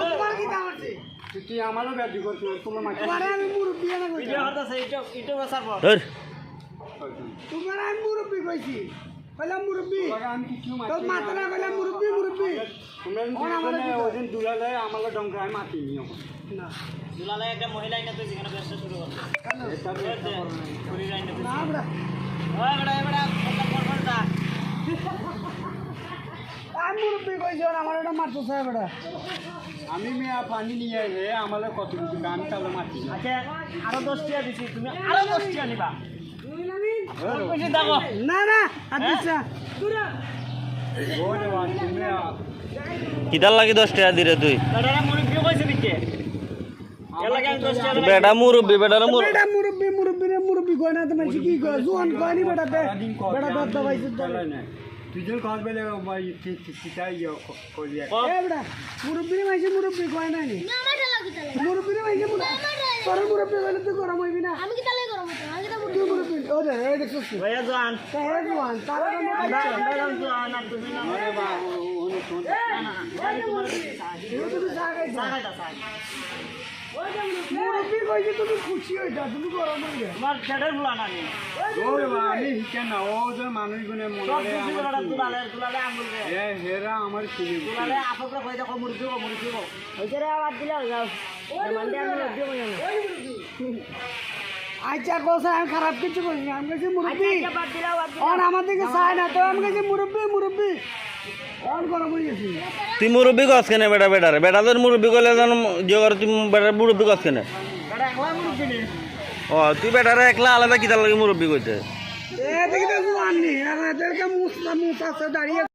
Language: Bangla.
তোমার কি দাম আছে তুই আমারও ব্যাধি করছিস তোমার মাকে তোমারে আমি মুরব্বি না কইছি ভিডিও হতাছে ইটো বসার পর তোমারে আমি মুরব্বি কইছি কইলাম মুরব্বি আমি কিছু তোর মাথা না কইলাম মুরব্বি মুরব্বি তোমরা ওদিন দুলালে আমাকে ডঙ্কা আমি মাতি নিও না দুলালে একটা মহিলা আইনা তুই যেখানে ব্যবসা শুরু করছে এটা পুরি আইনা তুই না বড়া ওই বড়া করবটা আমি মুরব্বি কইছি আমার এটা মারতো সাহেব বড়া আমি মেয়া পানি নিয়ে আইলে আমাদের কত কিছু আমি তাহলে মাতি আচ্ছা আরো 10 টাকা দিছি তুমি আরো 10 টাকা নিবা কইছি দাও না না আচ্ছা তুরা ওরে বাবা তুমি কিতার লাগি 10 টাকা দিরে তুই বেটারা মুরব্বি কইছে দিকে এর লাগে আমি 10 টাকা বেটা মুরব্বি বেটার মুরব্বি বেটা মুরব্বি মুরব্বি রে মুরব্বি কয় না তুমি কি কয় জোয়ান কয় নি বেটা তে বেটা দত দবাইছে তো তুই যখন কাজ বেলে চিতাই করি এ বেটা মুরব্বি মাইছে মুরব্বি কয় না নি মুরব্বি মাইছে মুরব্বি তোর মুরব্বি হইলে তুই গরম হইবি না আমি কি তালে গরম হতো আমি তো তুই মুরব্বি ও দে এই দেখছিস ভাইয়া জান তাহলে জোয়ান তারা ম্যাডাম জান আর তুমি না আরে বাবা ওনে শোন তুমি জাগাই সাগাইতা সাই মুরব্বি কইছে তুমি খুশি হইতা তুমি গরম হইবে তোমার ছেড়ে ভুলা না নি ওরে বাবা আমি হিকেন না ও যে মানুষগুলো সব মনে কিছু বড় দুলালে আঙ্গুল দে এ হেরা আমার চিনি দুলালে আপকরা কই দেখো মুরগি গো ওইটারে আবার দিলে হয়ে যাও মানতে আমি লজ্জা করি না আচ্ছা কোসা আমি খারাপ কিছু করি না আমি কাছে মুরব্বি বাদ দিলে বাদ আর আমার দিকে চাই না তো আমি কাছে মুরব্বি মুরব্বি অন গরম হয়ে গেছি তুই মুরব্বি কস কেনে বেটা বেটারে বেটা তোর মুরব্বি কইলে জান যে করে তুই বেটার মুরব্বি কস কেনে বেটা একলা মুরগি নি ও তুই বেটারে একলা আলাদা কিতার লাগি মুরব্বি কইতে এ দেখি তো জোয়ান নি আর এদেরকে মুসা মুসা দাঁড়িয়ে